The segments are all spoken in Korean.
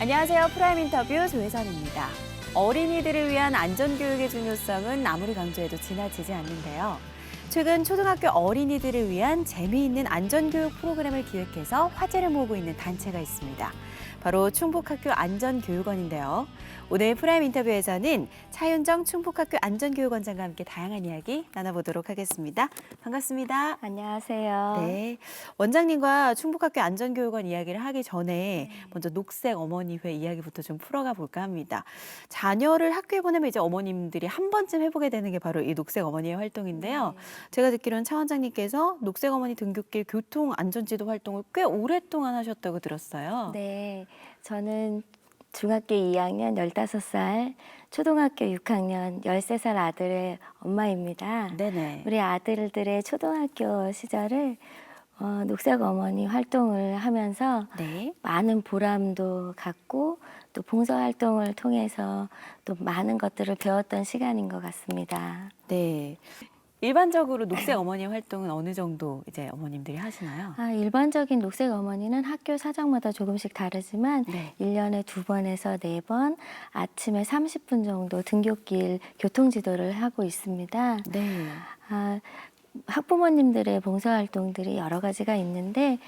안녕하세요. 프라임 인터뷰 조혜선입니다. 어린이들을 위한 안전교육의 중요성은 아무리 강조해도 지나치지 않는데요. 최근 초등학교 어린이들을 위한 재미있는 안전교육 프로그램을 기획해서 화제를 모으고 있는 단체가 있습니다. 바로 충북학교 안전교육원인데요. 오늘 프라임 인터뷰에서는 차윤정 충북학교 안전교육원장과 함께 다양한 이야기 나눠보도록 하겠습니다. 반갑습니다. 안녕하세요. 네, 원장님과 충북학교 안전교육원 이야기를 하기 전에 먼저 녹색 어머니회 이야기부터 좀 풀어가 볼까 합니다. 자녀를 학교에 보내면 이제 어머님들이 한 번쯤 해보게 되는 게 바로 이 녹색 어머니회 활동인데요. 제가 듣기로는 차 원장님께서 녹색 어머니 등굣길 교통 안전지도 활동을 꽤 오랫동안 하셨다고 들었어요. 네, 저는 중학교 2학년 15살, 초등학교 6학년 13살 아들의 엄마입니다. 네네. 우리 아들들의 초등학교 시절을 녹색 어머니 활동을 하면서 네. 많은 보람도 갖고 또 봉사활동을 통해서 또 많은 것들을 배웠던 시간인 것 같습니다. 네. 일반적으로 녹색 어머니 활동은 어느 정도 이제 어머님들이 하시나요? 일반적인 녹색 어머니는 학교 사정마다 조금씩 다르지만 네. 1년에 2번에서 4번 아침에 30분 정도 등굣길 교통지도를 하고 있습니다. 네. 학부모님들의 봉사활동들이 여러 가지가 있는데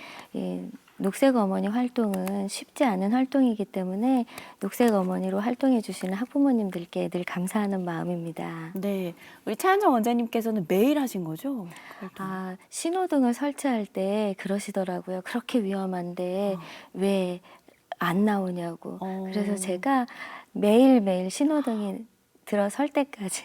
녹색 어머니 활동은 쉽지 않은 활동이기 때문에 녹색 어머니로 활동해 주시는 학부모님들께 늘 감사하는 마음입니다. 네. 우리 차현정 원장님께서는 매일 하신 거죠? 활동. 신호등을 설치할 때 그러시더라고요. 그렇게 위험한데 왜 안 나오냐고. 그래서 제가 매일매일 신호등이 들어설 때까지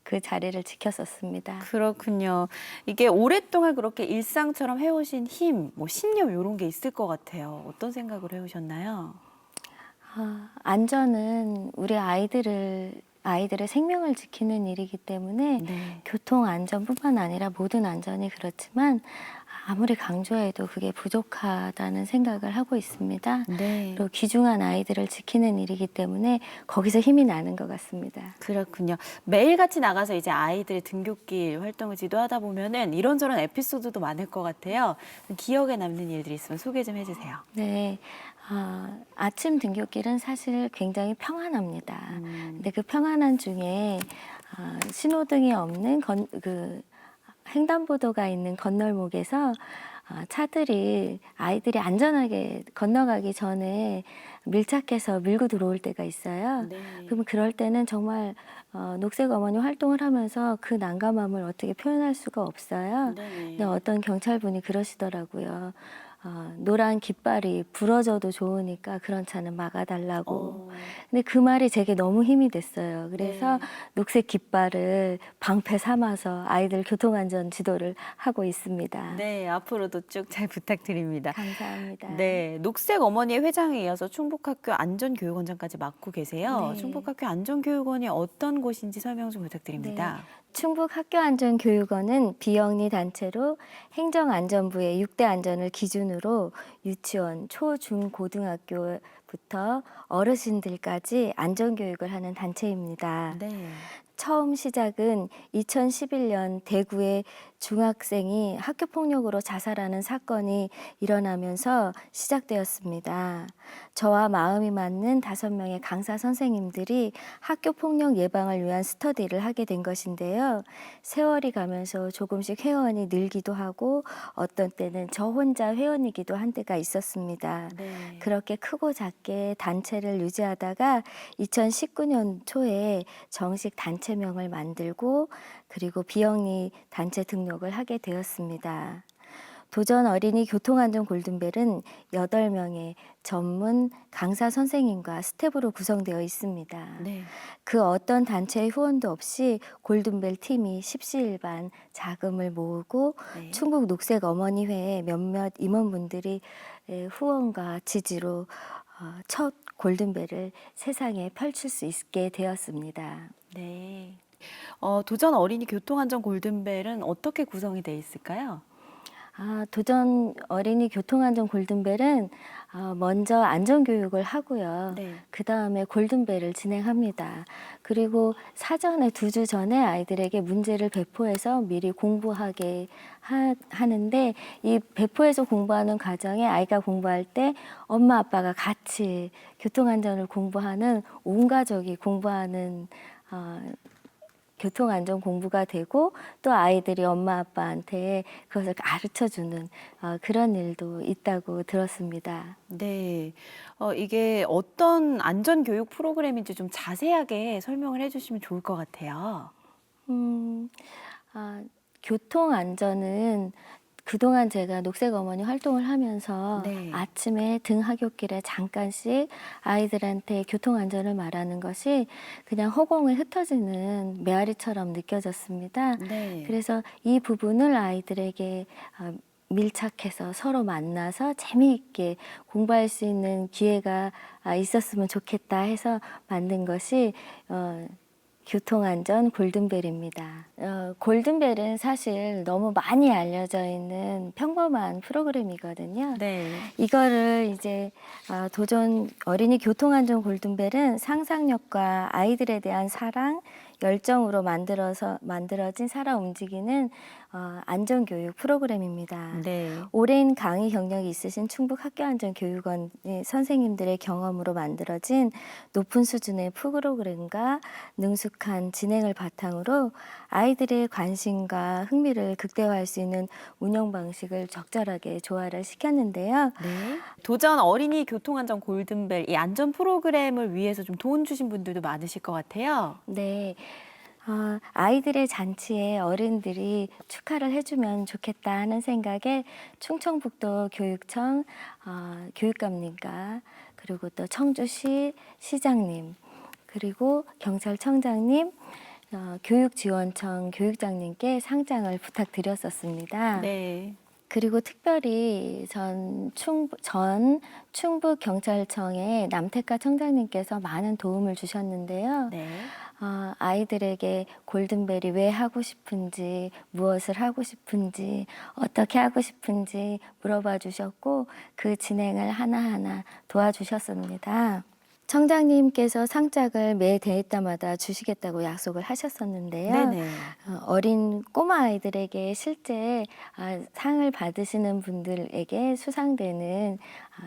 그 자리를 지켰었습니다. 그렇군요. 이게 오랫동안 그렇게 일상처럼 해오신 힘, 뭐 신념 이런 게 있을 것 같아요. 어떤 생각을 해오셨나요? 안전은 우리 아이들의 생명을 지키는 일이기 때문에 네. 교통 안전뿐만 아니라 모든 안전이 그렇지만 아무리 강조해도 그게 부족하다는 생각을 하고 있습니다. 네. 그리고 귀중한 아이들을 지키는 일이기 때문에 거기서 힘이 나는 것 같습니다. 그렇군요. 매일같이 나가서 이제 아이들의 등굣길 활동을 지도하다 보면은 이런저런 에피소드도 많을 것 같아요. 기억에 남는 일들이 있으면 소개 좀 해주세요. 네. 아침 등굣길은 사실 굉장히 평안합니다. 근데 그 평안한 중에 신호등이 없는 횡단보도가 있는 건널목에서 아이들이 안전하게 건너가기 전에 밀착해서 밀고 들어올 때가 있어요. 네. 그러면 그럴 때는 정말 녹색 어머니 활동을 하면서 그 난감함을 어떻게 표현할 수가 없어요. 네. 근데 어떤 경찰분이 그러시더라고요. 노란 깃발이 부러져도 좋으니까 그런 차는 막아달라고. 근데 그 말이 제게 너무 힘이 됐어요. 그래서 네. 녹색 깃발을 방패 삼아서 아이들 교통안전 지도를 하고 있습니다. 네, 앞으로도 쭉 잘 부탁드립니다. 감사합니다. 네, 녹색 어머니의 회장에 이어서 충북학교 안전교육원장까지 맡고 계세요. 네. 충북학교 안전교육원이 어떤 곳인지 설명 좀 부탁드립니다. 충북학교안전교육원은 비영리 단체로 행정안전부의 6대 안전을 기준으로 유치원, 초, 중, 고등학교부터 어르신들까지 안전교육을 하는 단체입니다. 네. 처음 시작은 2011년 대구의 중학생이 학교폭력으로 자살하는 사건이 일어나면서 시작되었습니다. 저와 마음이 맞는 5명의 강사 선생님들이 학교폭력 예방을 위한 스터디를 하게 된 것인데요. 세월이 가면서 조금씩 회원이 늘기도 하고 어떤 때는 저 혼자 회원이기도 한 때가 있었습니다. 네. 그렇게 크고 작게 단체를 유지하다가 2019년 초에 정식 단체명을 만들고 그리고 비영리 단체 등록을 하게 되었습니다. 도전 어린이 교통안전 골든벨은 8명의 전문 강사 선생님과 스텝으로 구성되어 있습니다. 네. 그 어떤 단체의 후원도 없이 골든벨 팀이 십시일반 자금을 모으고 네. 충북 녹색 어머니회의 몇몇 임원분들이 후원과 지지로 첫 골든벨을 세상에 펼칠 수 있게 되었습니다. 네. 도전 어린이 교통안전 골든벨은 어떻게 구성이 돼 있을까요? 도전 어린이 교통안전 골든벨은 먼저 안전교육을 하고요. 네. 그 다음에 골든벨을 진행합니다. 그리고 사전에 2주 전에 아이들에게 문제를 배포해서 미리 공부하게 하는데, 이 배포해서 공부하는 과정에 아이가 공부할 때 엄마 아빠가 같이 교통안전을 공부하는, 온 가족이 공부하는 교통안전 공부가 되고, 또 아이들이 엄마 아빠한테 그것을 가르쳐주는 그런 일도 있다고 들었습니다. 네. 이게 어떤 안전교육 프로그램인지 좀 자세하게 설명을 해주시면 좋을 것 같아요. 교통안전은 그동안 제가 녹색 어머니 활동을 하면서 네. 아침에 등하굣길에 잠깐씩 아이들한테 교통안전을 말하는 것이 그냥 허공에 흩어지는 메아리처럼 느껴졌습니다. 네. 그래서 이 부분을 아이들에게 밀착해서 서로 만나서 재미있게 공부할 수 있는 기회가 있었으면 좋겠다 해서 만든 것이 교통안전 골든벨입니다. 골든벨은 사실 너무 많이 알려져 있는 평범한 프로그램이거든요. 네. 이거를 이제 도전 어린이 교통안전 골든벨은 상상력과 아이들에 대한 사랑, 열정으로 만들어진 살아 움직이는 안전교육 프로그램입니다. 네. 오랜 강의 경력이 있으신 충북 학교안전교육원의 선생님들의 경험으로 만들어진 높은 수준의 프로그램과 능숙한 진행을 바탕으로 아이들의 관심과 흥미를 극대화할 수 있는 운영 방식을 적절하게 조화를 시켰는데요. 네. 도전 어린이 교통안전 골든벨, 이 안전 프로그램을 위해서 좀 돈 주신 분들도 많으실 것 같아요. 네. 아이들의 잔치에 어른들이 축하를 해주면 좋겠다 하는 생각에 충청북도 교육청 교육감님과, 그리고 또 청주시 시장님, 그리고 경찰청장님, 교육지원청 교육장님께 상장을 부탁드렸었습니다. 네. 그리고 특별히 전 충북경찰청의 남태카 청장님께서 많은 도움을 주셨는데요. 네. 아이들에게 골든벨이 왜 하고 싶은지, 무엇을 하고 싶은지, 어떻게 하고 싶은지 물어봐 주셨고, 그 진행을 하나하나 도와주셨습니다. 청장님께서 상장을 매 대회마다 주시겠다고 약속을 하셨었는데요. 네네. 어린 꼬마 아이들에게 실제 상을 받으시는 분들에게 수상되는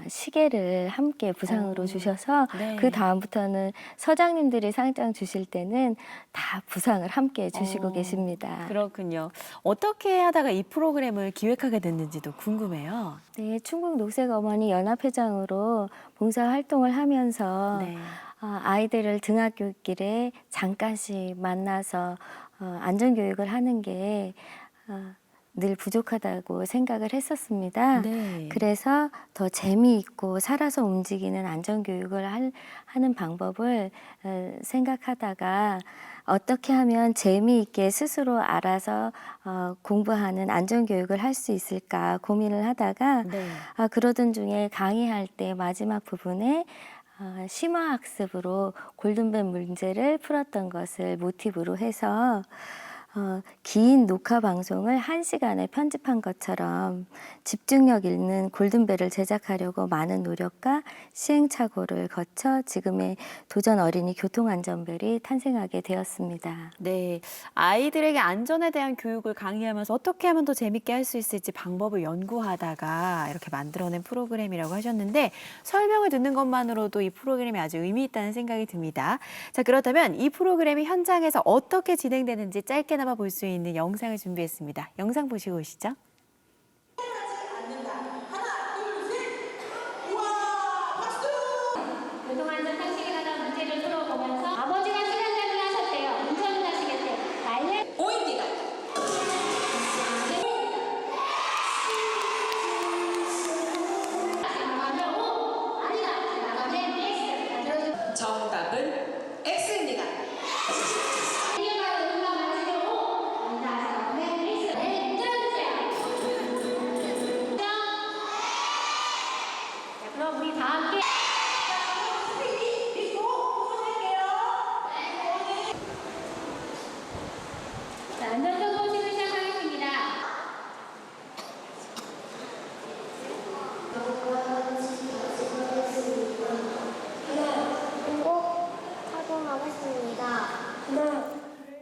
시계를 함께 부상으로 주셔서, 네. 그 다음부터는 서장님들이 상장 주실 때는 다 부상을 함께 주시고 계십니다. 그렇군요. 어떻게 하다가 이 프로그램을 기획하게 됐는지도 궁금해요. 네, 충북 녹색 어머니 연합회장으로 봉사 활동을 하면서 네. 아이들을 등하굣길에 잠깐씩 만나서 안전교육을 하는 게 늘 부족하다고 생각을 했었습니다. 네. 그래서 더 재미있고 살아서 움직이는 안전교육을 하는 방법을 생각하다가, 어떻게 하면 재미있게 스스로 알아서 공부하는 안전교육을 할 수 있을까 고민을 하다가, 네. 그러던 중에 강의할 때 마지막 부분에 심화학습으로 골든벨 문제를 풀었던 것을 모티브로 해서 긴 녹화 방송을 1시간에 편집한 것처럼 집중력 있는 골든벨을 제작하려고 많은 노력과 시행착오를 거쳐 지금의 도전 어린이 교통안전벨이 탄생하게 되었습니다. 네. 아이들에게 안전에 대한 교육을 강의하면서 어떻게 하면 더 재밌게 할 수 있을지 방법을 연구하다가 이렇게 만들어낸 프로그램이라고 하셨는데, 설명을 듣는 것만으로도 이 프로그램이 아주 의미 있다는 생각이 듭니다. 자, 그렇다면 이 프로그램이 현장에서 어떻게 진행되는지 짧게나마 볼 수 있는 영상을 준비했습니다. 영상 보시고 오시죠. 교통안전 상식에 관한 문제를 풀어보면서 아버지가 시간 낭비하셨대요. 운전을 하시겠대요. 말래? 5입니다. 정답은 X입니다. X입니다.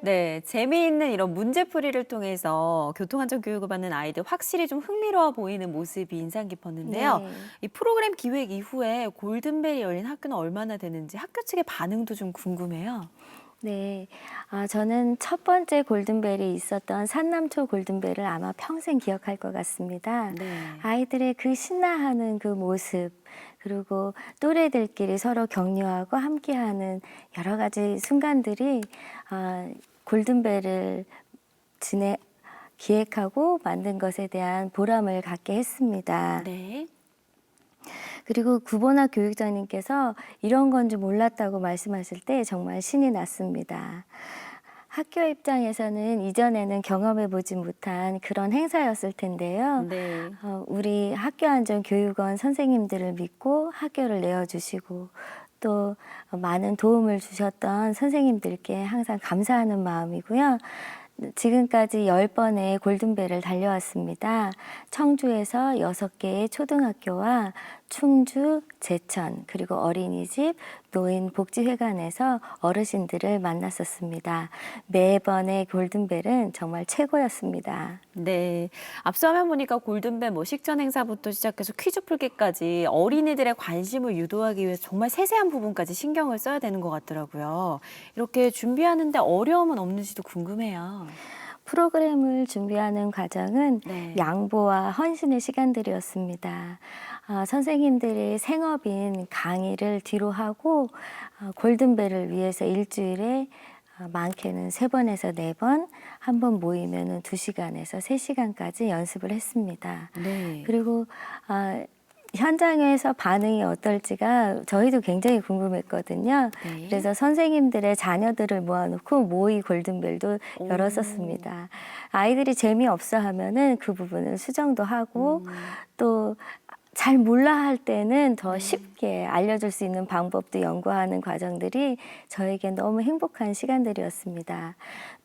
네, 재미있는 이런 문제풀이를 통해서 교통안전 교육을 받는 아이들 확실히 좀 흥미로워 보이는 모습이 인상 깊었는데요. 네. 이 프로그램 기획 이후에 골든벨이 열린 학교는 얼마나 되는지 학교 측의 반응도 좀 궁금해요. 네, 저는 첫 번째 골든벨이 있었던 산남초 골든벨을 아마 평생 기억할 것 같습니다. 네. 아이들의 그 신나하는 그 모습, 그리고 또래들끼리 서로 격려하고 함께하는 여러 가지 순간들이 골든벨을 기획하고 만든 것에 대한 보람을 갖게 했습니다. 네. 그리고 구본학 교육장님께서 이런 건 줄 몰랐다고 말씀하실 때 정말 신이 났습니다. 학교 입장에서는 이전에는 경험해보지 못한 그런 행사였을 텐데요. 네. 우리 학교안전교육원 선생님들을 믿고 학교를 내어주시고 또 많은 도움을 주셨던 선생님들께 항상 감사하는 마음이고요. 지금까지 10번의 골든벨을 달려왔습니다. 청주에서 6개의 초등학교와 충주, 제천, 그리고 어린이집, 노인복지회관에서 어르신들을 만났었습니다. 매번의 골든벨은 정말 최고였습니다. 네. 앞서 화면 보니까 골든벨 식전 행사부터 시작해서 퀴즈 풀기까지 어린이들의 관심을 유도하기 위해 정말 세세한 부분까지 신경을 써야 되는 것 같더라고요. 이렇게 준비하는데 어려움은 없는지도 궁금해요. 프로그램을 준비하는 과정은 네. 양보와 헌신의 시간들이었습니다. 선생님들의 생업인 강의를 뒤로 하고 골든벨을 위해서 일주일에 많게는 3번에서 4번, 한 번 모이면 2시간에서 3시간까지 연습을 했습니다. 네. 그리고 현장에서 반응이 어떨지가 저희도 굉장히 궁금했거든요. 네. 그래서 선생님들의 자녀들을 모아놓고 모의 골든벨도 오. 열었었습니다. 아이들이 재미없어 하면은 그 부분을 수정도 하고 또 잘 몰라 할 때는 더 쉽게 알려줄 수 있는 방법도 연구하는 과정들이 저에게 너무 행복한 시간들이었습니다.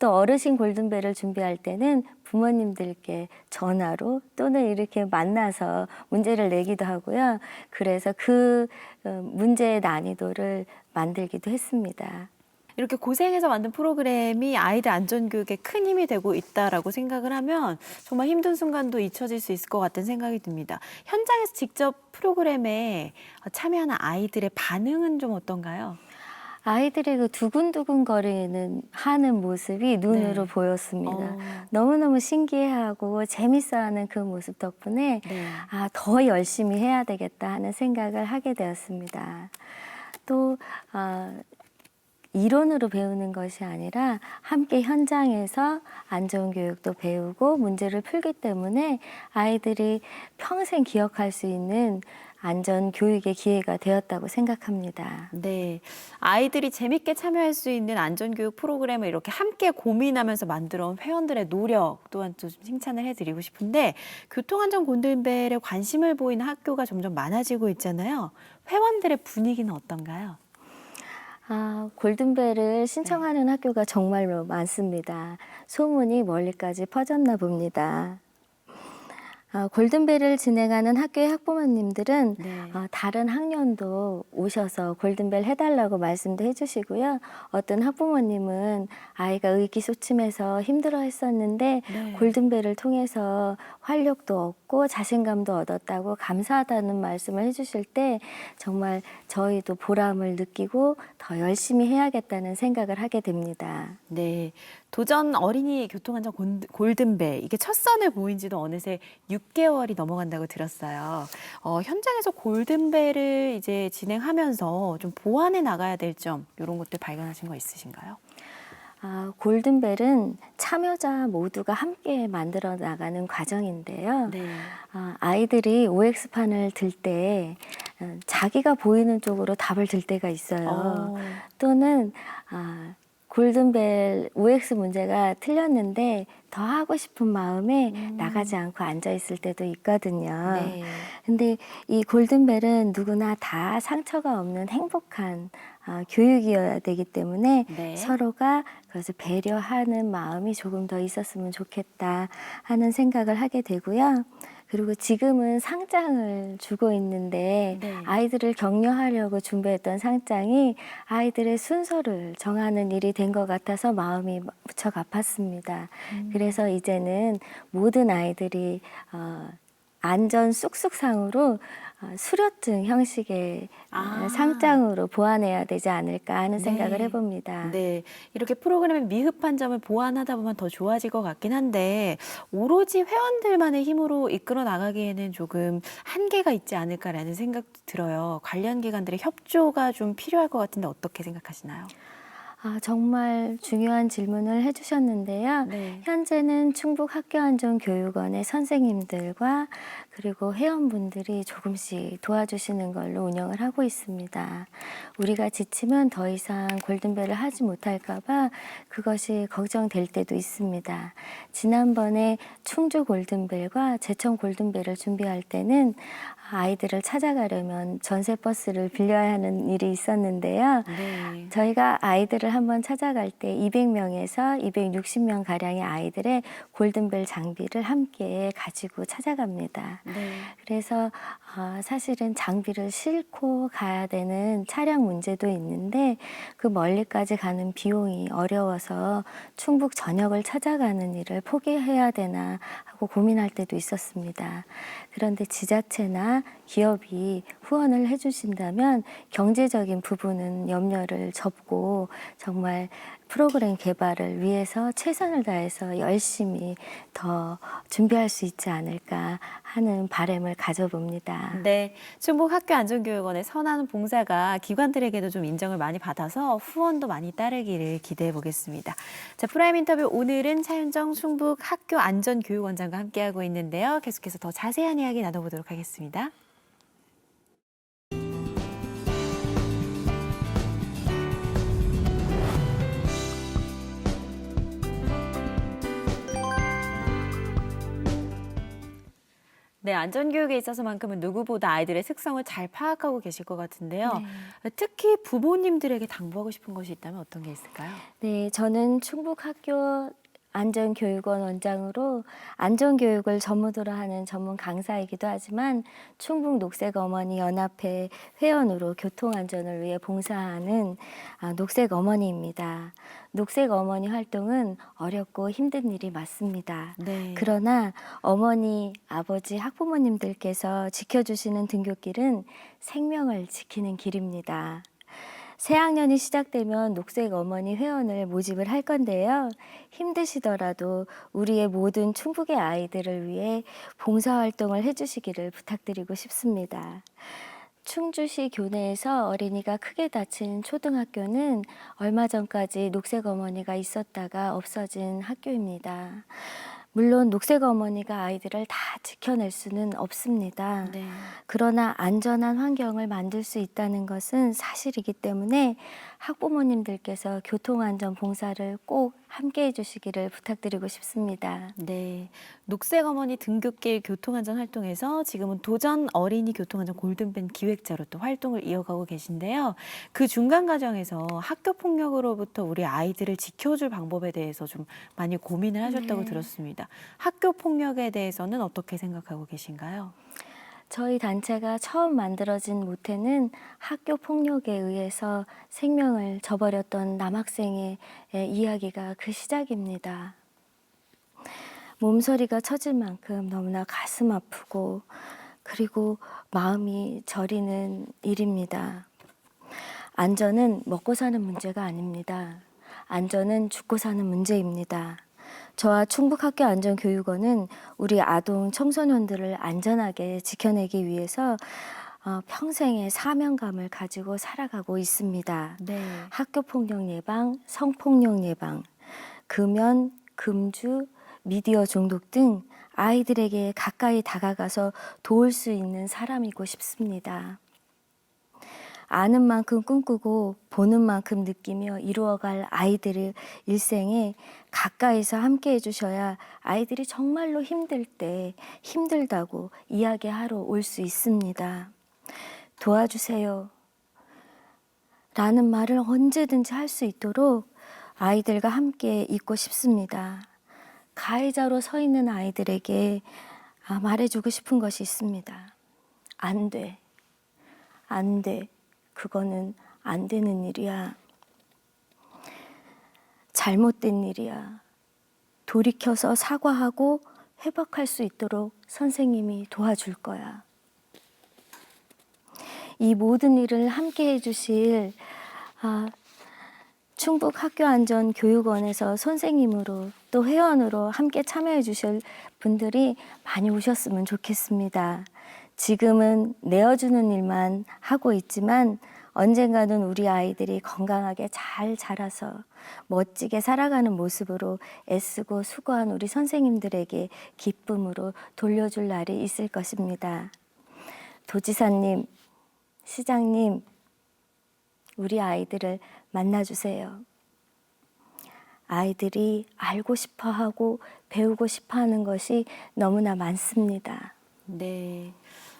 또 어르신 골든벨을 준비할 때는 부모님들께 전화로 또는 이렇게 만나서 문제를 내기도 하고요. 그래서 그 문제의 난이도를 만들기도 했습니다. 이렇게 고생해서 만든 프로그램이 아이들 안전교육에 큰 힘이 되고 있다라고 생각을 하면 정말 힘든 순간도 잊혀질 수 있을 것 같다는 생각이 듭니다. 현장에서 직접 프로그램에 참여하는 아이들의 반응은 좀 어떤가요? 아이들의 그 두근두근 거리는 하는 모습이 눈으로 네. 보였습니다. 너무너무 신기해하고 재밌어하는 그 모습 덕분에 네. 더 열심히 해야 되겠다 하는 생각을 하게 되었습니다. 또 이론으로 배우는 것이 아니라 함께 현장에서 안전교육도 배우고 문제를 풀기 때문에 아이들이 평생 기억할 수 있는 안전교육의 기회가 되었다고 생각합니다. 네. 아이들이 재밌게 참여할 수 있는 안전교육 프로그램을 이렇게 함께 고민하면서 만들어 온 회원들의 노력 또한 좀 칭찬을 해드리고 싶은데 교통안전 골든벨에 관심을 보이는 학교가 점점 많아지고 있잖아요. 회원들의 분위기는 어떤가요? 골든벨을 신청하는 학교가 정말로 많습니다. 소문이 멀리까지 퍼졌나 봅니다. 골든벨을 진행하는 학교의 학부모님들은 네. 다른 학년도 오셔서 골든벨 해달라고 말씀도 해주시고요. 어떤 학부모님은 아이가 의기소침해서 힘들어했었는데 네. 골든벨을 통해서 활력도 얻고 자신감도 얻었다고 감사하다는 말씀을 해주실 때 정말 저희도 보람을 느끼고 더 열심히 해야겠다는 생각을 하게 됩니다. 네. 도전 어린이 교통안전 골든벨 이게 첫 선을 보인 지도 어느새 6개월이 넘어간다고 들었어요. 현장에서 골든벨을 이제 진행하면서 좀 보완해 나가야 될 점 이런 것들 발견하신 거 있으신가요? 골든벨은 참여자 모두가 함께 만들어 나가는 과정인데요. 네. 아이들이 OX판을 들 때 자기가 보이는 쪽으로 답을 들 때가 있어요. 또는 골든벨 OX 문제가 틀렸는데 더 하고 싶은 마음에 나가지 않고 앉아 있을 때도 있거든요. 네. 근데 이 골든벨은 누구나 다 상처가 없는 행복한 교육이어야 되기 때문에 네. 서로가 그것을 배려하는 마음이 조금 더 있었으면 좋겠다 하는 생각을 하게 되고요. 그리고 지금은 상장을 주고 있는데 네. 아이들을 격려하려고 준비했던 상장이 아이들의 순서를 정하는 일이 된 것 같아서 마음이 무척 아팠습니다. 그래서 이제는 모든 아이들이 안전 쑥쑥상으로 수료증 형식의 상장으로 보완해야 되지 않을까 하는 생각을 네. 해봅니다. 네, 이렇게 프로그램의 미흡한 점을 보완하다 보면 더 좋아질 것 같긴 한데 오로지 회원들만의 힘으로 이끌어 나가기에는 조금 한계가 있지 않을까라는 생각도 들어요. 관련 기관들의 협조가 좀 필요할 것 같은데 어떻게 생각하시나요? 정말 중요한 질문을 해주셨는데요. 네. 현재는 충북 학교안전교육원의 선생님들과 그리고 회원분들이 조금씩 도와주시는 걸로 운영을 하고 있습니다. 우리가 지치면 더 이상 골든벨을 하지 못할까 봐 그것이 걱정될 때도 있습니다. 지난번에 충주 골든벨과 제천 골든벨을 준비할 때는 아이들을 찾아가려면 전세버스를 빌려야 하는 일이 있었는데요. 네. 저희가 아이들을 한번 찾아갈 때 200명에서 260명 가량의 아이들의 골든벨 장비를 함께 가지고 찾아갑니다. 네. 그래서 사실은 장비를 싣고 가야 되는 차량 문제도 있는데 그 멀리까지 가는 비용이 어려워서 충북 전역을 찾아가는 일을 포기해야 되나 하고 고민할 때도 있었습니다. 그런데 지자체나 기업이 후원을 해주신다면 경제적인 부분은 염려를 접고 정말 프로그램 개발을 위해서 최선을 다해서 열심히 더 준비할 수 있지 않을까 하는 바람을 가져봅니다. 네, 충북 학교안전교육원의 선한 봉사가 기관들에게도 좀 인정을 많이 받아서 후원도 많이 따르기를 기대해 보겠습니다. 자, 프라임 인터뷰 오늘은 차윤정 충북 학교안전교육원장과 함께하고 있는데요. 계속해서 더 자세한 이야기 나눠보도록 하겠습니다. 네, 안전교육에 있어서만큼은 누구보다 아이들의 특성을 잘 파악하고 계실 것 같은데요. 특히 부모님들에게 당부하고 싶은 것이 있다면 어떤 게 있을까요? 네, 저는 충북학교 안전교육원 원장으로 안전교육을 전문으로 하는 전문 강사이기도 하지만 충북 녹색어머니 연합회 회원으로 교통안전을 위해 봉사하는 녹색어머니입니다. 녹색어머니 활동은 어렵고 힘든 일이 맞습니다. 네. 그러나 어머니, 아버지, 학부모님들께서 지켜주시는 등굣길은 생명을 지키는 길입니다. 새 학년이 시작되면 녹색 어머니 회원을 모집을 할 건데요. 힘드시더라도 우리의 모든 충북의 아이들을 위해 봉사활동을 해주시기를 부탁드리고 싶습니다. 충주시 교내에서 어린이가 크게 다친 초등학교는 얼마 전까지 녹색 어머니가 있었다가 없어진 학교입니다. 물론 녹색 어머니가 아이들을 다 지켜낼 수는 없습니다. 네. 그러나 안전한 환경을 만들 수 있다는 것은 사실이기 때문에 학부모님들께서 교통안전 봉사를 꼭 함께 해주시기를 부탁드리고 싶습니다. 네, 녹색 어머니 등굣길 교통안전 활동에서 지금은 도전 어린이 교통안전 골든벨 기획자로 또 활동을 이어가고 계신데요. 그 중간 과정에서 학교 폭력으로부터 우리 아이들을 지켜줄 방법에 대해서 좀 많이 고민을 하셨다고 들었습니다. 학교 폭력에 대해서는 어떻게 생각하고 계신가요? 저희 단체가 처음 만들어진 모태는 학교 폭력에 의해서 생명을 저버렸던 남학생의 이야기가 그 시작입니다. 몸서리가 쳐질 만큼 너무나 가슴 아프고 그리고 마음이 저리는 일입니다. 안전은 먹고 사는 문제가 아닙니다. 안전은 죽고 사는 문제입니다. 저와 충북학교안전교육원은 우리 아동 청소년들을 안전하게 지켜내기 위해서 평생의 사명감을 가지고 살아가고 있습니다. 네. 학교폭력 예방, 성폭력 예방, 금연, 금주, 미디어 중독 등 아이들에게 가까이 다가가서 도울 수 있는 사람이고 싶습니다. 아는 만큼 꿈꾸고 보는 만큼 느끼며 이루어갈 아이들의 일생에 가까이서 함께 해주셔야 아이들이 정말로 힘들 때 힘들다고 이야기하러 올 수 있습니다. 도와주세요. 라는 말을 언제든지 할 수 있도록 아이들과 함께 있고 싶습니다. 가해자로 서 있는 아이들에게 말해주고 싶은 것이 있습니다. 안 돼. 안 돼. 그거는 안 되는 일이야. 잘못된 일이야. 돌이켜서 사과하고 회복할 수 있도록 선생님이 도와줄 거야. 이 모든 일을 함께 해주실 충북학교안전교육원에서 선생님으로 또 회원으로 함께 참여해 주실 분들이 많이 오셨으면 좋겠습니다. 지금은 내어주는 일만 하고 있지만 언젠가는 우리 아이들이 건강하게 잘 자라서 멋지게 살아가는 모습으로 애쓰고 수고한 우리 선생님들에게 기쁨으로 돌려줄 날이 있을 것입니다. 도지사님, 시장님, 우리 아이들을 만나주세요. 아이들이 알고 싶어하고 배우고 싶어하는 것이 너무나 많습니다. 네.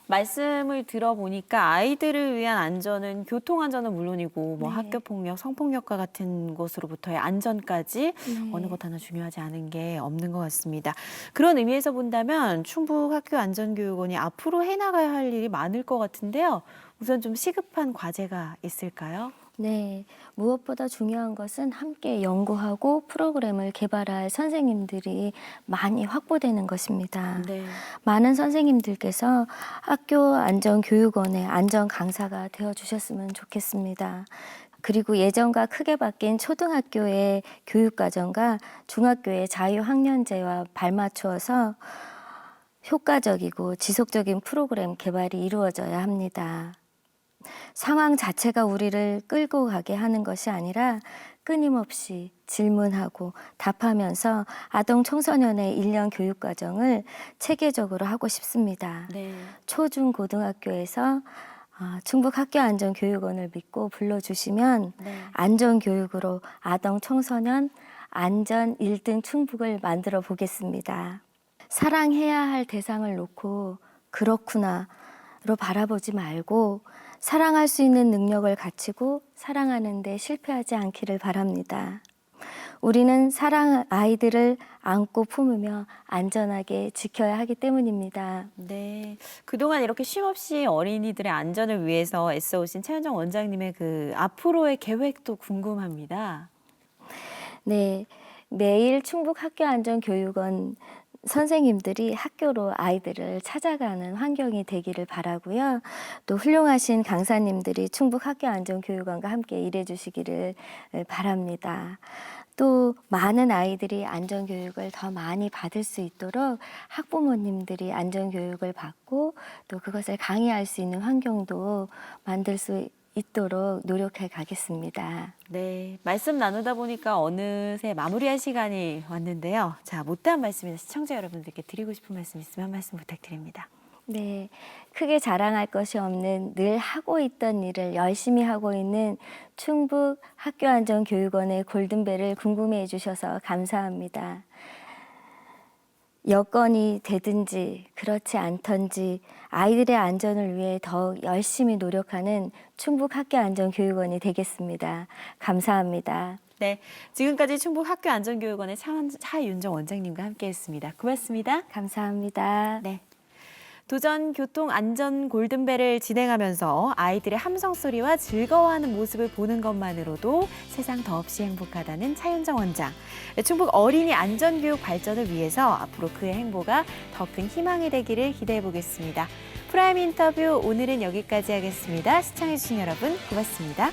말씀을 들어보니까 아이들을 위한 안전은 교통안전은 물론이고 뭐 네. 학교폭력, 성폭력과 같은 것으로부터의 안전까지 네. 어느 것 하나 중요하지 않은 게 없는 것 같습니다. 그런 의미에서 본다면 충북학교안전교육원이 앞으로 해나가야 할 일이 많을 것 같은데요. 우선 좀 시급한 과제가 있을까요? 네, 무엇보다 중요한 것은 함께 연구하고 프로그램을 개발할 선생님들이 많이 확보되는 것입니다. 네. 많은 선생님들께서 학교안전교육원의 안전 강사가 되어주셨으면 좋겠습니다. 그리고 예전과 크게 바뀐 초등학교의 교육과정과 중학교의 자유학년제와 발맞추어서 효과적이고 지속적인 프로그램 개발이 이루어져야 합니다. 상황 자체가 우리를 끌고 가게 하는 것이 아니라 끊임없이 질문하고 답하면서 아동 청소년의 1년 교육 과정을 체계적으로 하고 싶습니다. 네. 초중 고등학교에서 충북학교안전교육원을 믿고 불러주시면 네. 안전교육으로 아동 청소년 안전 1등 충북을 만들어 보겠습니다. 사랑해야 할 대상을 놓고 그렇구나로 바라보지 말고 사랑할 수 있는 능력을 갖추고 사랑하는 데 실패하지 않기를 바랍니다. 우리는 아이들을 안고 품으며 안전하게 지켜야 하기 때문입니다. 네. 그동안 이렇게 쉼없이 어린이들의 안전을 위해서 애써오신 최현정 원장님의 그 앞으로의 계획도 궁금합니다. 네, 매일 충북학교안전교육원 선생님들이 학교로 아이들을 찾아가는 환경이 되기를 바라고요. 또 훌륭하신 강사님들이 충북학교안전교육원과 함께 일해 주시기를 바랍니다. 또 많은 아이들이 안전교육을 더 많이 받을 수 있도록 학부모님들이 안전교육을 받고 또 그것을 강의할 수 있는 환경도 만들 수 있도록 노력해 가겠습니다. 네, 말씀 나누다 보니까 어느새 마무리할 시간이 왔는데요. 자, 못다한 말씀이나 시청자 여러분들께 드리고 싶은 말씀 있으면 한 말씀 부탁드립니다. 네, 크게 자랑할 것이 없는 늘 하고 있던 일을 열심히 하고 있는 충북학교안전교육원의 골든벨을 궁금해해 주셔서 감사합니다. 여건이 되든지 그렇지 않던지 아이들의 안전을 위해 더욱 열심히 노력하는 충북학교안전교육원이 되겠습니다. 감사합니다. 네, 지금까지 충북학교안전교육원의 차윤정 원장님과 함께했습니다. 고맙습니다. 감사합니다. 네. 도전 교통 안전 골든벨을 진행하면서 아이들의 함성 소리와 즐거워하는 모습을 보는 것만으로도 세상 더없이 행복하다는 차윤정 원장. 충북 어린이 안전교육 발전을 위해서 앞으로 그의 행보가 더 큰 희망이 되기를 기대해 보겠습니다. 프라임 인터뷰 오늘은 여기까지 하겠습니다. 시청해주신 여러분 고맙습니다.